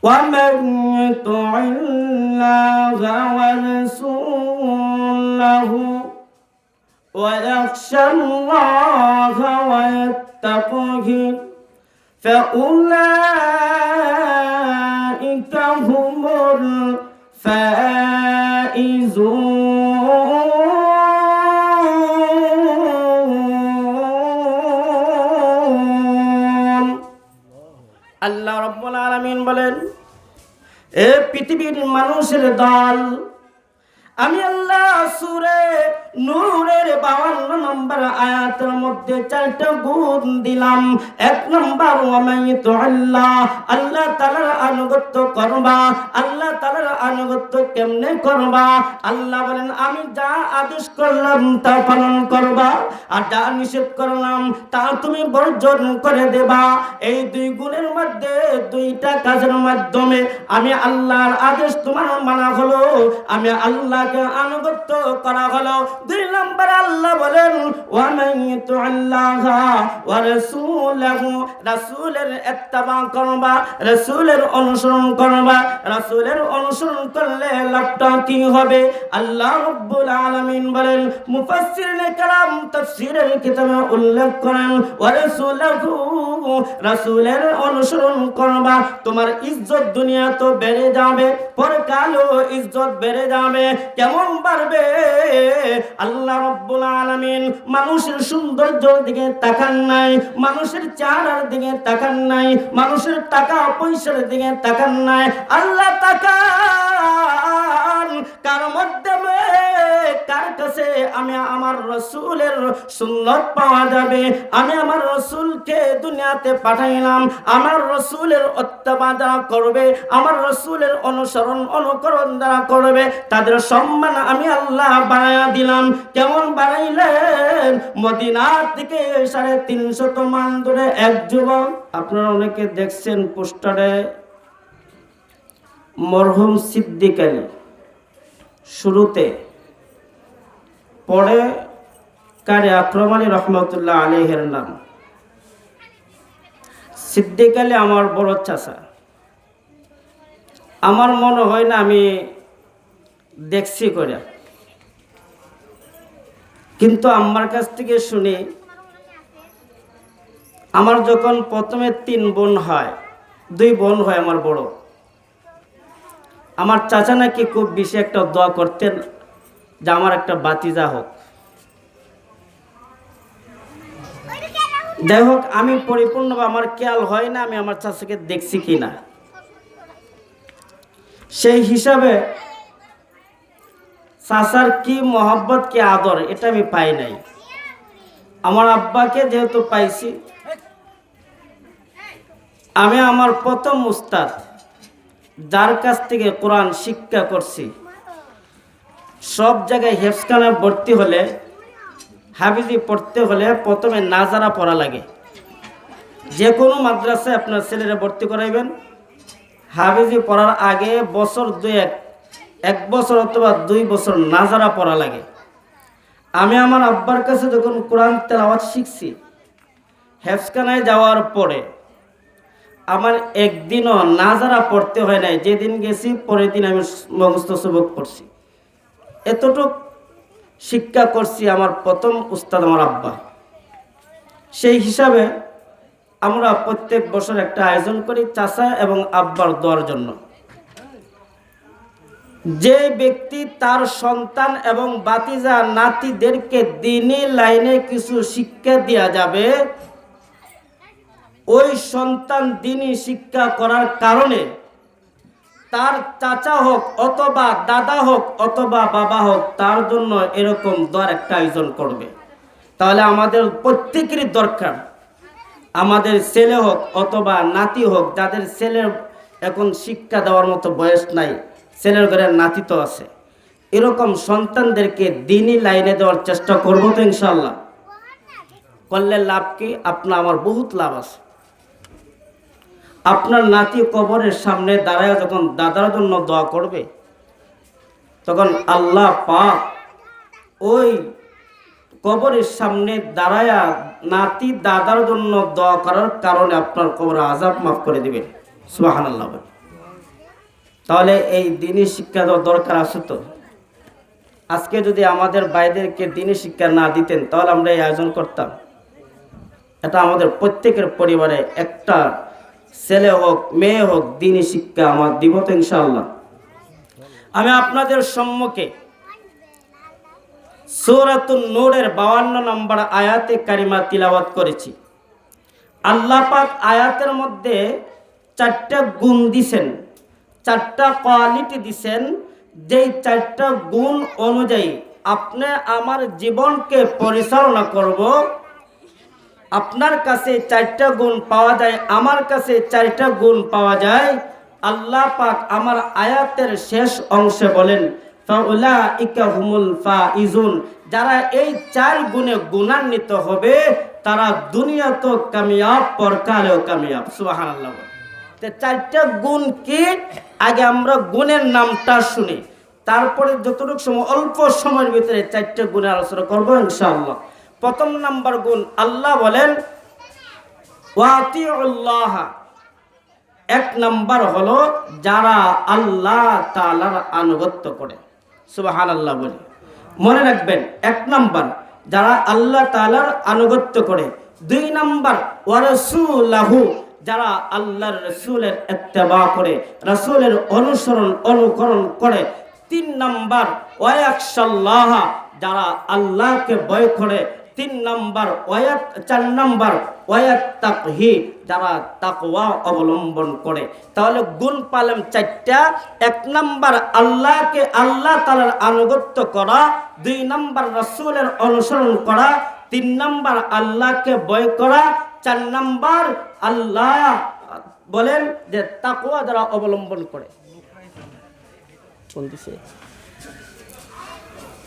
ومن يطع الله ورسوله ويخشى الله ويتقه فأولئك هم الفائزون আল্লাহ রাব্বুল আলামিন বলেন, এ পৃথিবীর মানুষের দল, আমি আল্লাহ সূরা নূরের 52 নম্বর আয়াতের মধ্যে 4টা গুণ দিলাম। 1 নম্বর, ওয়ামাইতু আল্লাহ, আল্লাহ তাআলার আনুগত্য করবা। আল্লাহ তাআলার আনুগত্য কেমনে করবা? আল্লাহ বলেন, আমি যা আদেশ করলাম তা পালন করবা, আর যা নিষেধ করলাম তা তুমি বর্জন করে দেবা। এই 2 গুণের মধ্যে 2টা কাজের মাধ্যমে আমি আল্লাহর আদেশ তোমার মানা হলো, আমি আল্লাহকে আনুগত্য করা হলো। 2 নম্বর আল্লাহ বলেন, ওয়া মান ইউতিল্লাহা ওয়া রাসূলাহু, রাসূলের ইত্তেবা করবা, রাসূলের অনুসরণ করবা। রাসূলের অনুসরণ করলে লাভটা কি হবে? আল্লাহ রাব্বুল আলামিন বলেন, মুফাসসিরিনে কেরাম তাফসীরের কিতাবে উল্লেখ করেন, ওয়া রাসূলাহু, রাসূলের অনুসরণ করবা, তোমার ইজ্জত দুনিয়া তো বেড়ে যাবে, পরকালও ইজ্জত বেড়ে যাবে। কেমন বাড়বে? আল্লাহ রাব্বুল আলামিন মানুষের সৌন্দর্যের দিকে তাকান নাই, মানুষের চেহারার দিকে তাকান নাই, মানুষের টাকা পয়সার দিকে তাকান নাই। আল্লাহ তাকান কার মাধ্যমে, কার কাছে আমি আমার রাসূলের সুন্নাত পাওয়া যাবে। আমি আমার রাসূলকে দুনিয়াতে পাঠাইলাম, আমার রাসূলের ইত্তেবা যারা করবে, আমার রাসূলের অনুসরণ অনুকরণ যারা করবে, তাদের সম্মান আমি আল্লাহ বাড়াইয়া দিলাম। কেমন বাড়াইলেন? মদিনা থেকে 350 মাইল দূরে এক যুবক, আপনারা অনেকে দেখছেন পোস্টারে মরহুম সিদ্দিক আলী শুরুতে, পরে কারি আকরাম আলী রহমতুল্লাহ আলাইহির নাম। সিদ্দিক আলী আমার বড় চাচা। আমার মনে হয় না আমি দেখছি করে, কিন্তু আমার কাছ থেকে শুনি, আমার যখন প্রথমে 3 বোন হয়, 2 বোন হয় আমার বড়, আমার চাচা নাকি খুব বেশি একটা দোয়া করতেন যে আমার একটা বাতিজা হোক। যাই হোক, আমি পরিপূর্ণভাবে আমার খেয়াল হয় না আমি আমার চাচাকে দেখছি কিনা। সেই হিসাবে চাচার কি মহব্বত কি আদর এটা আমি পাই নাই। আমার আব্বাকে যেহেতু পাইছি, আমি আমার প্রথম উস্তাদ যার কাছ থেকে কোরআন শিক্ষা করছি, সব জায়গায় হেফজখানে ভর্তি হলে, হাফিজি পড়তে হলে প্রথমে নাজারা পড়া লাগে। যে কোনো মাদ্রাসায় আপনার ছেলেরা ভর্তি করাইবেন, হাফিজি পড়ার আগে বছর 1 বছর অথবা 2 বছর নাজারা পড়া লাগে। আমি আমার আব্বার কাছে যখন কোরআন তেলাওয়াত শিখছি, হেফজখানায় যাওয়ার পরে আমার একদিনও নাজারা পড়তে হয় নাই। যেদিন গেছি পরের দিন আমি মুখস্থ সবক পড়ছি। এতটুক শিক্ষা করছি আমার প্রথম উস্তাদ আমার আব্বা। সেই হিসাবে আমরা প্রত্যেক বছর একটা আয়োজন করি চাচা এবং আব্বার দোয়ার জন্য। যে ব্যক্তি তার সন্তান এবং বাতিজা নাতিদেরকে দ্বীনি লাইনে কিছু শিক্ষা দেয়া যাবে, ওই সন্তান দ্বীনি শিক্ষা করার কারণে তার চাচা হোক অথবা দাদা হোক অথবা বাবা হোক, তার জন্য এরকম দোয়ার একটা আয়োজন করবে। তাহলে আমাদের প্রত্যেকেরই দরকার, আমাদের ছেলে হোক অথবা নাতি হোক, যাদের ছেলের এখন শিক্ষা দেওয়ার মতো বয়স নাই, ছেলের ঘরের নাতি তো আছে, এরকম সন্তানদেরকে দ্বীনি লাইনে দেওয়ার চেষ্টা করবো তো ইনশাআল্লাহ। করলে লাভ কি? আপনার আমার বহুত লাভ আছে। আপনার নাতি কবরের সামনে দাঁড়ায় যখন দাদার জন্য দোয়া করবে, তখন আল্লাহ পাক ওই কবরের সামনে দাঁড়ায়া নাতি দাদার জন্য দোয়া করার কারণে আপনার কবরে আযাব মাফ করে দিবেন। সুবহানাল্লাহ। তাহলে এই দ্বীনি শিক্ষা দরকার আছে তো। আজকে যদি আমাদের ভাইদেরকে দ্বীনি শিক্ষা না দিতেন তাহলে আমরা এই আয়োজন করতাম? এটা আমাদের প্রত্যেকের পরিবারে একটা ছেলে হোক মেয়ে হোক দ্বীনি শিক্ষা আমার দিব তো ইনশাআল্লাহ। আমি আপনাদের সম্মুখে সূরাতুন নূরের 52 নম্বর আয়াতে কারিমা তিলাওয়াত করেছি। আল্লাহ পাক আয়াতের মধ্যে 4টা গুণ দিছেন, 4টা কোয়ালিটি দিছেন, যেই 4টা গুণ অনুযায়ী আপনি আমার জীবনকে পরিচালনা করব। আপনার কাছে 4টা গুণ পাওয়া যায়, আমার কাছে 4টা গুণ পাওয়া যায়। আল্লাহ পাক আমার আয়াতের শেষ অংশে বলেন ফাউলাইকা হুমুল ফাইজুন, যারা এই 4 গুণে গুণান্বিত হবে তারা দুনিয়াতেও কামিয়াব পরকালেও কামিয়াব। সুবহানাল্লাহ। তো 4টা গুণ কি? আগে আমরা গুণের নামটা শুনি, তারপরে যতটুকু সময় অল্প সময়ের ভিতরে 4টা গুণের আলোচনা করবো ইনশাআল্লাহ। প্রথম নাম্বার গুণ, আল্লাহ বলেন ওয়াতিউল্লাহ। 1 নাম্বার হলো যারা আল্লাহ তাআলার আনুগত্য করে। সুবহানাল্লাহ বলে মনে রাখবেন। 1 নাম্বার যারা আল্লাহ তাআলার আনুগত্য করে। 2 নাম্বার ওয়া রাসূলুহু, যারা আল্লাহর রাসূলের ইত্তেবা করে, রাসূলের অনুকরণ করে। 3 নাম্বার ওয়া ইয়াখশাল্লাহ, যারা আল্লাহকে ভয় করে। 3 নাম্বার 4 নাম্বার ওয়ায়াত্তাকহি, যারা তাকওয়া অবলম্বন করে। তাহলে গুণ পালাম 4টা। 1 নাম্বার আল্লাহকে, আল্লাহ তাআলার আনুগত্য করা। 2 নাম্বার রাসূলের অনুসরণ করা। 3 নাম্বার আল্লাহকে ভয় করা। 4 নাম্বার আল্লাহ বলেন যে তাকওয়া যারা অবলম্বন করে।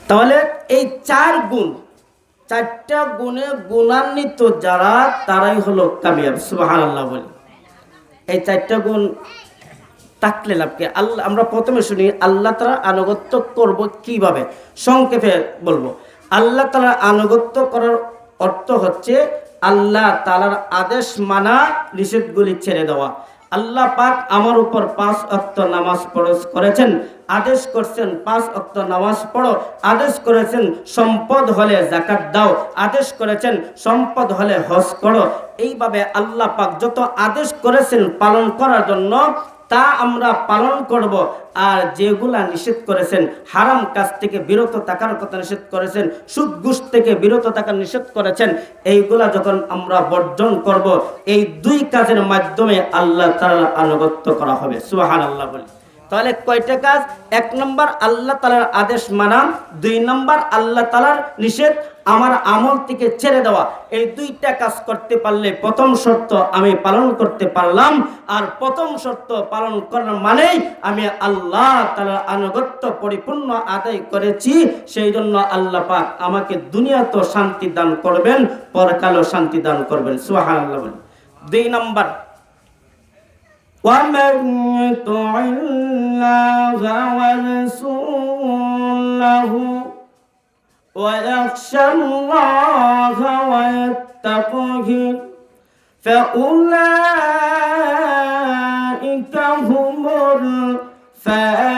তাহলে এই 4 গুণ, 4টা গুণে গুণান্বিত যারা তারাই হলো কামিয়াব। সুবহানাল্লাহ বলি। এই 4টা গুণ থাকলে লাভ কি? আল্লাহ, আমরা প্রথমে শুনি আল্লাহ তাআলার আনুগত্য করব কিভাবে। সংক্ষেপে বলবো, আল্লাহ তাআলার আনুগত্য করার অর্থ হচ্ছে আল্লাহ তাআলার আদেশ মানা, নিষেধগুলি ছেড়ে দেওয়া। আল্লাহ পাক আমার উপর 5 ওয়াক্ত নামাজ ফরজ করেছেন, আদেশ করছেন 5 ওয়াক্ত নামাজ পড়ো, আদেশ করেছেন সম্পদ হলে যাকাত দাও, আদেশ করেছেন সম্পদ হলে হজ করো। এইভাবে আল্লাহ পাক যত আদেশ করেছেন পালন করার জন্য তা আমরা পালন করব। আর যেগুলা নিষেধ করেছেন, হারাম কাজ থেকে বিরত থাকার কথা নিষেধ করেছেন, সুদ ঘুষ থেকে বিরত থাকার নিষেধ করেছেন, এইগুলা যখন আমরা বর্জন করব, এই 2 কাজের মাধ্যমে আল্লাহ তাআলার আনুগত্য করা হবে। সুবহানাল্লাহ বলি। তাহলে কয়টা কাজ? 1 নাম্বার আল্লাহ তাআলার আদেশ মানা, 2 নাম্বার আল্লাহ তাআলার নিষেধ আমার আমল থেকে ছেড়ে দেওয়া। এই 2টা কাজ করতে পারলে প্রথম শর্ত আমি পালন করতে পারলাম। আর প্রথম শর্ত পালন করার মানেই আমি আল্লাহ তাআলার আনুগত্য পরিপূর্ণ আদায় করেছি। সেই জন্য আল্লাহ পাক আমাকে দুনিয়াতেও শান্তি দান করবেন, পরকালেও শান্তি দান করবেন। সুবহানাল্লাহ বলেন। 2 নাম্বার وَمَن يُطِعِ اللَّهَ وَرَسُولَهُ وَيَخْشَ اللَّهَ وَيَتَّقْهِ فَأُولَئِكَ هُمُ الْفَائِزُونَ।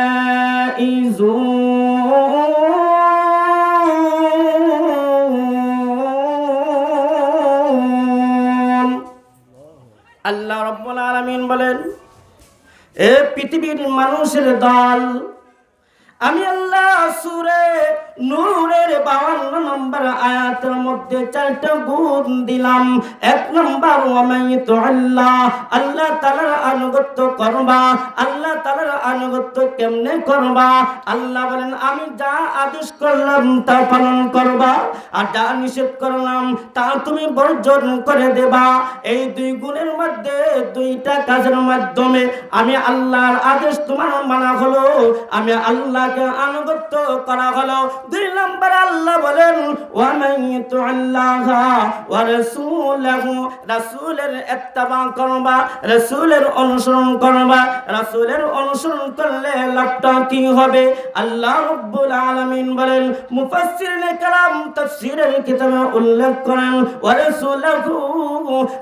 আল্লাহ রাব্বুল আলামিন বলেন, এ পৃথিবীর মানুষের দল, আমি আল্লাহ সূরা নূরের 52 নম্বর আয়াতের মধ্যে 4টা গুণ দিলাম। 1 নম্বর ওয়ামাইতুল্লাহ, আল্লাহ তাআলার আনুগত্য করবা। আল্লাহ তাআলার আনুগত্য কেমনে করবা? আল্লাহ বলেন আমি যা আদেশ করলাম তা পালন করবা, আর যা নিষেধ করলাম তা তুমি বর্জন করে দেবা। এই 2 গুণের মধ্যে 2টা কাজের মাধ্যমে আমি আল্লাহর আদেশ তোমার মানা হলো, আমি আল্লাহকে আনুগত্য করা হলো। 2 নম্বর আল্লাহ বলেন ওয়ামাইতুল্লাহ ওয়া রাসূলহু, রাসূলের ইত্তেবা করবা, রাসূলের অনুসরণ করবা। রাসূলের অনুসরণ করলে লাভটা কি হবে? আল্লাহ রাব্বুল আলামিন বলেন, মুফাসসিরিনে কেরাম তাফসীরের কিতাবে উল্লেখ করেন ওয়া রাসূলহু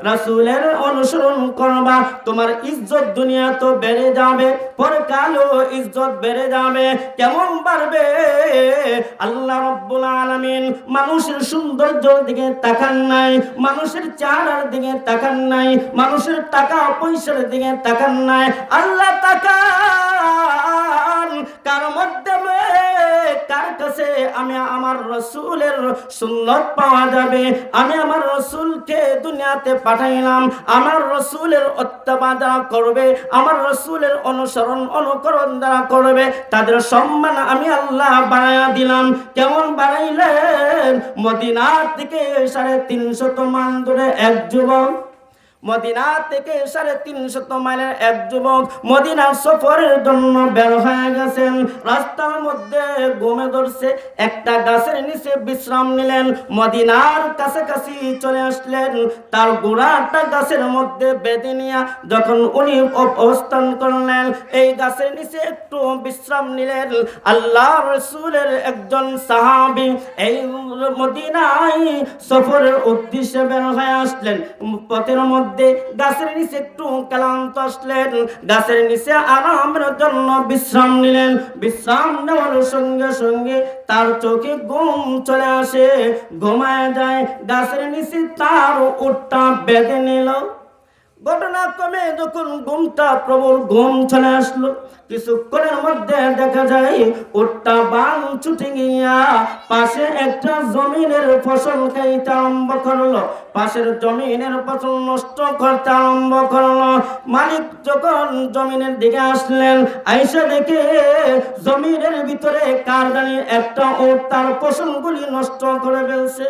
রাসূলের অনুসরণ করবা, তোমার ইজ্জত দুনিয়া তো বেড়ে যাবে, পরকালও ইজ্জত বেড়ে যাবে। কেমন বাড়বে? আল্লাহ রাব্বুল আলামিন মানুষের সৌন্দর্যের দিকে তাকান নাই, মানুষের চেহারার দিকে তাকান নাই, মানুষের টাকা পয়সার দিকে তাকান নাই। আল্লাহ তাকান কার মাধ্যমে, কার কাছে আমি আমার রাসূলের সুন্নাত পাওয়া যাবে। আমি আমার রাসূলকে দুনিয়াতে পাঠাইলাম, আমার রাসূলের ইত্তেবা যারা করবে, আমার রাসূলের অনুসরণ অনুকরণ যারা করবে, তাদের সম্মান আমি আল্লাহ বাড়াইয়া দিলাম। কেমন বাড়াইলেন? মদিনা থেকে 350 মাইল দূরে এক যুবক, মদিনা থেকে 350 মাইলের এক যুবক মদিনার সফরের জন্য বের হয়ে গেছেন। রাস্তার মধ্যে ঘুমে ধরছে, একটা গাছের নিচে বিশ্রাম নিলেন। মদিনার কাছাকাছি চলে আসলেন, তার গোড়াটা গাছের মধ্যে বেঁধে নিয়ে যখন উনি অবস্থান করলেন, এই গাছের নিচে একটু বিশ্রাম নিলেন। আল্লাহ রাসূলের একজন সাহাবী এই মদিনায় সফরের উদ্দেশ্যে বের হয়ে আসলেন। পথের মধ্যে গাছের নিচে একটু ক্লান্ত আসলেন, গাছের নিচে আরামের জন্য বিশ্রাম নিলেন। বিশ্রাম নেওয়ার সঙ্গে সঙ্গে তার চোখে ঘুম চলে আসে, ঘুমায় যায়। গাছের নিচে তার উটটা বেঁধে নিল। ঘটনা ক্রমে যখন ঘুমটা প্রবল ঘুম চলে আসলো, কিছুক্ষণের মধ্যে দেখা যায় উটটা বান ছুটে গিয়া পাশে একটা জমিনের ফসল খাইতে আরম্ভ করলো, পাশের জমিনের ফসল নষ্ট করতে আরম্ভ করলো। মালিক যখন জমিনের দিকে আসলেন, আইসা দেখে জমিনের ভিতরে কারদানির একটা উট তার ফসলগুলি নষ্ট করে ফেলছে।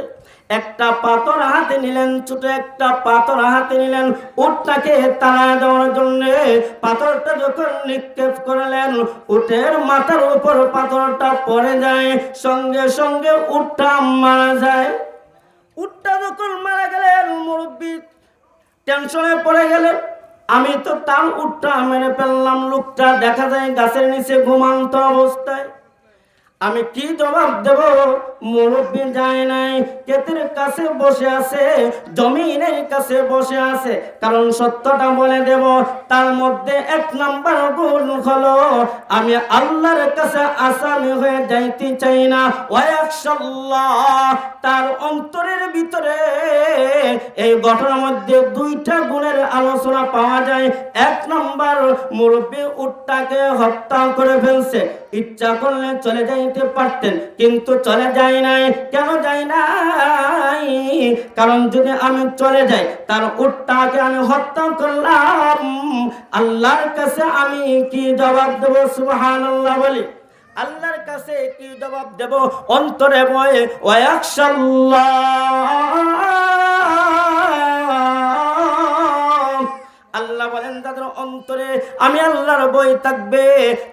একটা পাথর হাতে নিলেন, ছোট একটা পাথর হাতে নিলেন উটটাকে তাড়া দেওয়ার জন্য। পাথরটা যখন নিক্ষেপ করলেন, উটের মাথার উপর পাথরটা পড়ে যায়, সঙ্গে সঙ্গে উটটা মারা যায়। উটটা যখন মারা গেলেন, মুরব্বি টেনশনে পড়ে গেলেন, আমি তো তার উটটা মেরে ফেললাম। লোকটা দেখা যায় গাছের নিচে ঘুমান্ত অবস্থায়। আমি কি জবাব দেব? মুরব্বি যায় নাই, ক্ষেতের কাছে বসে আছে, জমিনের কাছে বসে আছে। কারণ সত্যটা বলে দেব, তার মধ্যে 1 নাম্বার গুণ হলো আমি আল্লাহর কাছে আসামি হয়ে যাইতে চাই না। ওয়ায়াকশাল্লাহ, তার অন্তরের ভিতরে এই ঘটনার মধ্যে 2টা গুণের আলোচনা পাওয়া যায়। 1 নাম্বার, মুরব্বি উটটাকে হত্যা করে ফেলছে। ইচ্ছা করলে চলে যাইতে পারতেন, কিন্তু চলে যায় নাই। কেন যায় নাই? কারণ যদি আমি চলে যাই, তার উটটাকে আমি হত্যা করলাম, আল্লাহর কাছে আমি কি জবাব দেব? সুবহানাল্লাহ বলি। আল্লাহর কাছে কি জবাব দেব? অন্তরে ভয়ে আল্লাহ বলেন, তাদের অন্তরে আমি আল্লাহর ভয় থাকবে,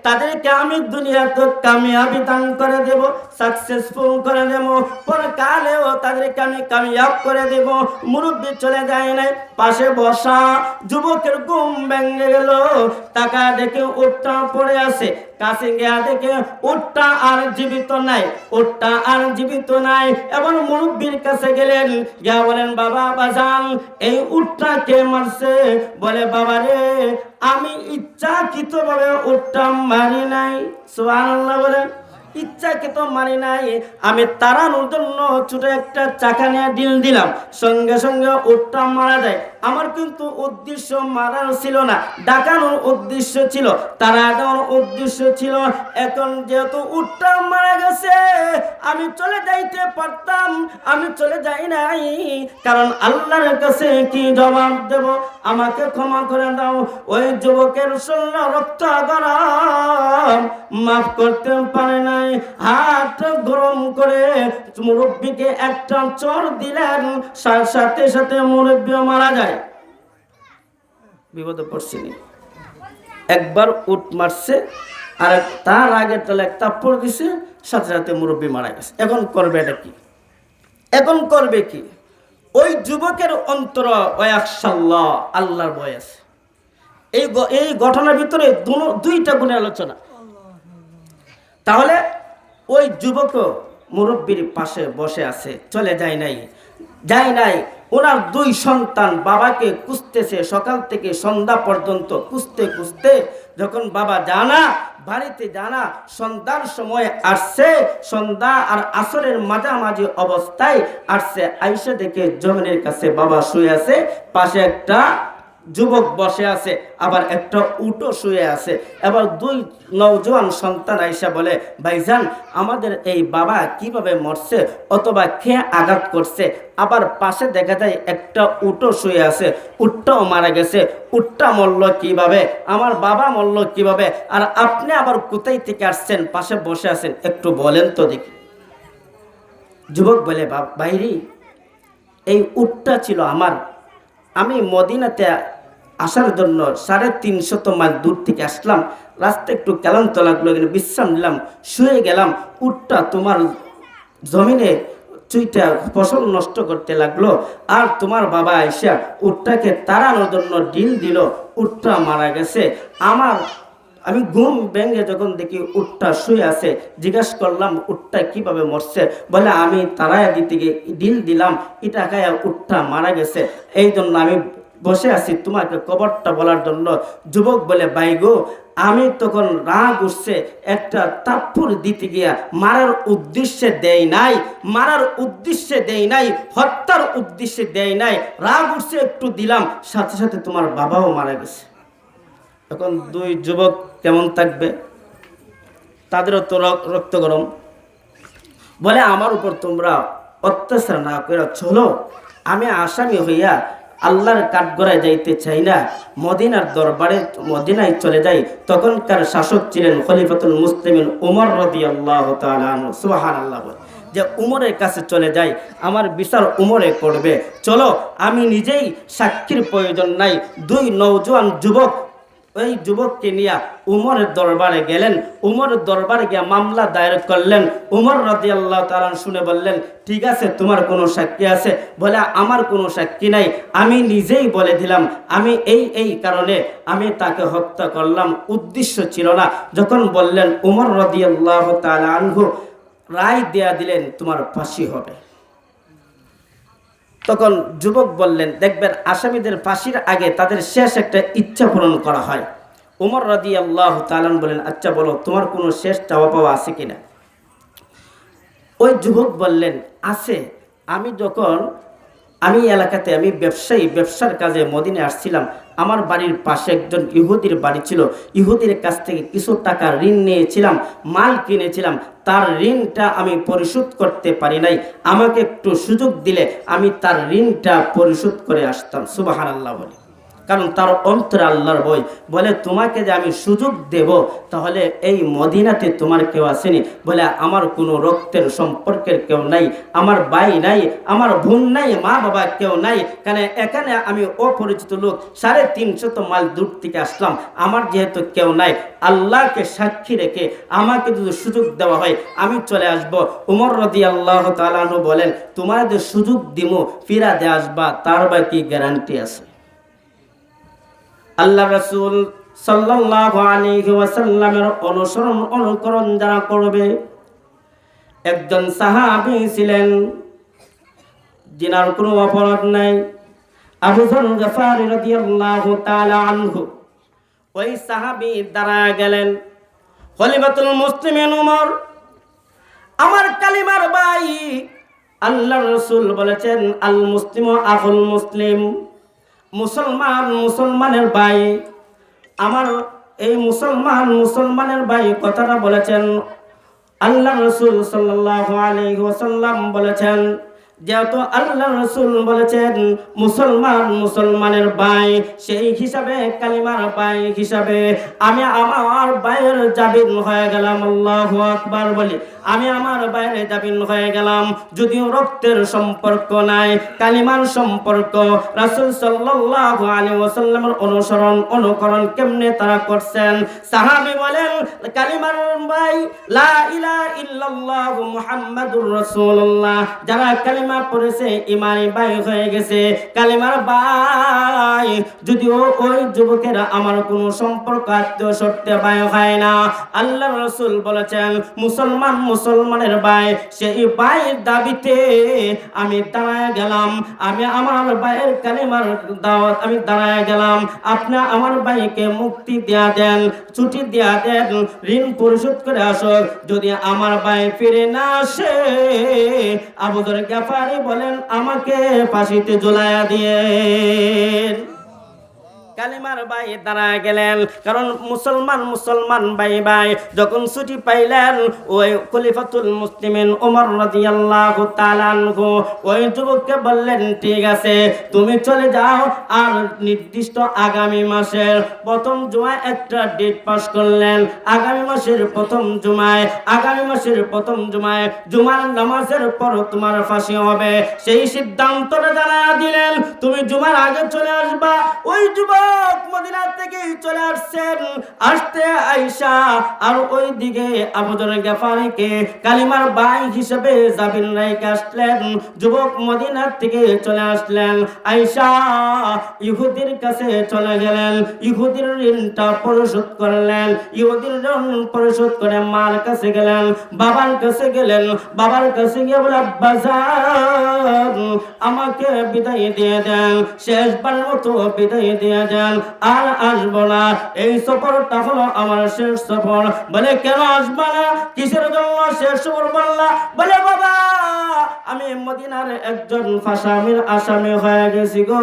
তাদেরকে আমি দুনিয়াতে কামিয়াবি দান করে দেব, সাকসেসফুল করে দেব, পরকালেও তাদেরকে আমি কামিয়াব করে দেব। মুরব্বি চলে যায় নাই, পাশে বসা যুবকের ঘুম ভেঙে গেল। টাকা দেখে উটটা পড়ে আছে, কাছে গিয়া দেখে উটটা আর জীবিত নাই, উটটা আর জীবিত নাই। এবার মুরব্বির কাছে গেলেন, গিয়া বলেন, বাবা বাজান, এই উটটা কে মারছে? বলে, বাবা রে, আমি ইচ্ছাকৃতভাবে উটটা মারি নাই। সুবহানাল্লাহ বলেন। ইচ্ছাকৃত মারি নাই, আমি তাড়ানোর জন্য ছোট একটা চাকা নিয়ে ঢিল দিলাম, সঙ্গে সঙ্গে উটটা মারা যায়। আমার কিন্তু উদ্দেশ্য মারার ছিল না, ডাকানোর উদ্দেশ্য ছিল, তাড়া দেওয়ার উদ্দেশ্য ছিল। এখন যেহেতু উটটা মারা গেছে, আমি চলে যাইতে পারতাম, আমি চলে যাই নাই। কারণ আল্লাহর কাছে কি জবাব দেব? আমাকে ক্ষমা করে দাও। ওই যুবকের শরীরে রক্ত গরম, মাফ করতে পারে নাই। হাত গরম করে মুরব্বিকে একটা চর দিলেন, সাথে সাথে মুরব্বিও মারা যায়। বিপদে পড়ছিনি। একবার উট মারছে, আর তার আগে তাহলে এক থাপ্পড় দিছে, সাথে সাথে মুরব্বি মারা গেছে। এখন করবে এটা কি? এখন করবে কি? ওই যুবকের অন্তর ওয়ায়াকশাল্লাহ, আল্লাহর ভয় আছে। এই ঘটনার ভিতরে 2টা গুণের আলোচনা। তাহলে ওই যুবক মুরব্বির পাশে বসে আছে, চলে যায় নাই, ওনার দুই সন্তান বাবাকে খুঁজতেছে, সকাল থেকে সন্ধ্যা পর্যন্ত খুঁজতে খুঁজতে যখন বাবা জানা বাড়িতে জানা সন্ধ্যার সময় আসছে, সন্ধ্যা আর আসরের মাঝামাঝি অবস্থায় আসছে, আইসা দেখে জমিনের কাছে বাবা শুয়ে আছে, পাশে একটা যুবক বসে আছে, আবার একটা উটও শুয়ে আছে। এবার দুই নওজোয়ান সন্তান আইসা বলে, ভাইজান আমাদের এই বাবা কিভাবে মরছে অথবা খেয়ে আঘাত করছে। আবার পাশে দেখা যায় একটা উটও শুয়ে আছে, উটটাও মারা গেছে। উটটা মরল কিভাবে, আমার বাবা মরল কিভাবে, আর আপনি আবার কোথায় থেকে আসছেন, পাশে বসে আছেন, একটু বলেন তো দেখি। যুবক বলে, বাইরে এই উটটা ছিল আমার, আমি মদিনাতে আসার জন্য 350 মাইল দূর থেকে আসলাম, রাস্তা একটু ক্লান্ত লাগলো, বিশ্রাম নিলাম, শুয়ে গেলাম, উটটা তোমার জমিনে চুইটা ফসল নষ্ট করতে লাগলো, আর তোমার বাবা আইসা উটটাকে তাড়ানোর জন্য ঢিল দিল, উটটা মারা গেছে। আমি ঘুম ভেঙে যখন দেখি উটটা শুয়ে আছে, জিজ্ঞাসা করলাম উটটা কিভাবে মরছে, বলে আমি তাড়াইয়া দিতে গিয়ে ঢিল দিলাম, এটা খায়া উটটা মারা গেছে, এই জন্য আমি বসে আছি তোমাকে কবরটা বলার জন্য। যুবক বলে, ভাই গো, আমি তখন রাগ উঠছে, একটা তাপ্পুর দিতে গিয়া মারার উদ্দেশ্যে দেই নাই, মারার উদ্দেশ্যে দেই নাই, হত্যার উদ্দেশ্যে দেই নাই, রাগ উঠছে একটু দিলাম, সাথে সাথে তোমার বাবাও মারা গেছে। এখন দুই যুবক কেমন থাকবে, তাদেরও তো রক্ত গরম। বলে, আমার উপর তোমরা অত্যাচার না করে চলো, আমি আসামি হইয়া আল্লাহর কাঠগড়ায় যাইতে চাই না, মদিনার দরবারে মদিনায় চলে যাই। তখনকার শাসক ছিলেন খলিফাতুল মুসলিমিন উমর রাদিয়াল্লাহু তাআলা আনহু, সুবহানাল্লাহ। যে উমরের কাছে চলে যাই, আমার বিচার উমরে করবে, চলো আমি নিজেই সাক্ষীর প্রয়োজন নাই। দুই নওজোয়ান যুবক ওই যুবককে নিয়ে উমরের দরবারে গেলেন, উমরের দরবারে গিয়ে মামলা দায়ের করলেন। উমর রাদিয়াল্লাহু তাআলা শুনে বললেন, ঠিক আছে, তোমার কোনো সাক্ষী আছে? বলে, আমার কোনো সাক্ষী নাই, আমি নিজেই বলে দিলাম আমি এই কারণে আমি তাকে হত্যা করলাম, উদ্দেশ্য ছিল না। যখন বললেন, উমর রাদিয়াল্লাহু তাআলা আনহু রায় দেয়া দিলেন, তোমার ফাঁসি হবে। তখন যুবক বললেন, দেখবেন আসামিদের ফাঁসির আগে তাদের শেষ একটা ইচ্ছা পূরণ করা হয়। উমর রাদিয়াল্লাহু তাআলা বলেন, আচ্ছা বলো তোমার কোনো শেষ চাওয়া পাওয়া আছে কিনা? ওই যুবক বললেন, আছে। আমি এলাকাতে আমি ব্যবসার কাজে মদিনে আসছিলাম, আমার বাড়ির পাশে একজন ইহুদির বাড়ি ছিল, ইহুদির কাছ থেকে কিছু টাকা ঋণ নিয়েছিলাম, মাল কিনেছিলাম, তার ঋণটা আমি পরিশোধ করতে পারি নাই, আমাকে একটু সুযোগ দিলে আমি তার ঋণটা পরিশোধ করে আসতাম। সুবহানাল্লাহ বলে, কারণ তার অন্তরে আল্লাহর ভয়। বলে, তোমাকে যে আমি সুযোগ দেব, তাহলে এই মদিনাতে তোমার কেউ আসেনি? বলে, আমার কোনো রক্তের সম্পর্কের কেউ নাই, আমার ভাই নাই, আমার বোন নাই, মা বাবা কেউ নাই, কারণ এখানে আমি অপরিচিত লোক, 350 মাইল দূর থেকে আসলাম, আমার যেহেতু কেউ নাই, আল্লাহকে সাক্ষী রেখে আমাকে যদি সুযোগ দেওয়া হয় আমি চলে আসব। উমর রাদিয়াল্লাহু তাআলা আনহু বলেন, তোমার যে সুযোগ দিমু ফিরা দিয়ে আসবা, তার বা কি গ্যারান্টি আছে? আল্লাহ রাসূল সাল্লাল্লাহু আলাইহি ওয়াসাল্লামের অনুকরণ যারা করবে, একজন সাহাবী ছিলেন যিনার কোনো অপরাধ নাই, আবু যর গফারি রাদিয়াল্লাহু তাআলা আনহু। ওই সাহাবী দাঁড়ায় গেলেন, খলিফাতুল মুসলিমিন উমর, আমার কালিমার ভাই, আল্লাহর রাসূল বলেছেন, আল মুসলিমু আখুল মুসলিম, মুসলমানের ভাই, আমার এই মুসলমানের ভাই কথাটা বলেছেন আল্লাহ রাসূল সাল্লাল্লাহু আলাইহি ওয়াসাল্লাম বলেছেন। যেহেতু আল্লাহ রাসূল বলেছেন মুসলমানের ভাই, সেই হিসাবে কালিমার ভাই হিসাবে আমি আমার ভাইয়ের জামিন হয়ে গেলাম। আল্লাহু আকবার বলি, আমি আমার বাইরে জামিন হয়ে গেলাম। যদিও রক্তের সম্পর্ক নাই, কালিমার সম্পর্ক। রাসূল সাল্লাল্লাহু আলাইহি ওয়াসাল্লামের অনুকরণ কেমনে তারা করছেন? সাহাবী বলেন, কালিমার ভাই, লা ইলাহা ইল্লাল্লাহু মুহাম্মাদুর রাসূলুল্লাহ, যারা কালিমা পড়েছে, ইমানি ভাই হয়ে গেছে, কালিমার ভাই। যদিও ওই যুবকেরা আমার কোনো সম্পর্ক আত্মীয় সত্য ভাই হয় না, আল্লাহ রাসূল বলেছেন মুসলমানের ভাই, সেই ভাইয়ের দাবিতে আমি দাঁড়ায় গেলাম। আমি আমার ভাইয়ের কালিমার দাওয়াত আমি দাঁড়ায় গেলাম। আপনি আমার ভাইকে মুক্তি দেয়া দেন, ছুটি দেয়া দেন, ঋণ পরিশোধ করে আসো। যদি আমার ভাই ফিরে না আসে, আবু যর গফারি বলেন আমাকে ফাঁসিতে ঝুলাইয়া দিয়েন। কালিমার ভাই দাঁড়ায় গেলেন, কারণ মুসলমান ভাই যখন ছুটি পাইলেন, ওই খলিফাতুল মুসলিমিন ওমর রাদিয়াল্লাহু তাআলা আনহু ওই যুবককে বললেন, ঠিক আছে তুমি চলে যাও, আর নির্দিষ্ট আগামী মাসের প্রথম জুমায় একটা ডেট পাস করলেন। আগামী মাসের প্রথম জুমায় জুমার নামাজের পর তোমার ফাঁসি হবে, সেই সিদ্ধান্তটা জানায়া দিলেন। তুমি জুমার আগে চলে আসবা। ওই যুবক মদিনা থেকে চলে আসছেন, আসতে আয়েশা আর ওই দিকে আবু যর গফারিকে কালিমার ভাই হিসেবে জাবিন রাইকে আসলেন। যুবক মদিনা থেকে চলে আসলেন, আয়েশা ইহুদির কাছে চলে গেলেন, ইহুদির ঋণটা পরিশোধ করলেন। ইহুদির ঋণ পরিশোধ করে মার কাছে গেলেন, বাবার কাছে গেলেন। বাবার কাছে গিয়ে বলে, আব্বাজান আমাকে বিদায় দিয়ে দেন, শেষবার মতো বিদায় দিয়ে দেন, আর আসবো না, এই সফরটা হলো আমার শেষ সফর। বলে কেন আসবা না, কিসের জন্য শেষ সফর বললা? বলে বাবা আমি মদিনার একজন ফাঁসামির আসামি হয়ে গেছি গো,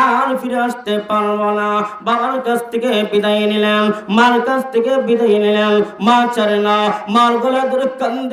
আর ফিরে আসতে পারবো না। বাবার কাছ থেকে বিদায় নিলেন, মার কাছ থেকে বিদায় নিলেন। মা ছাড়ে না, মার গলা ধরে কান্দে।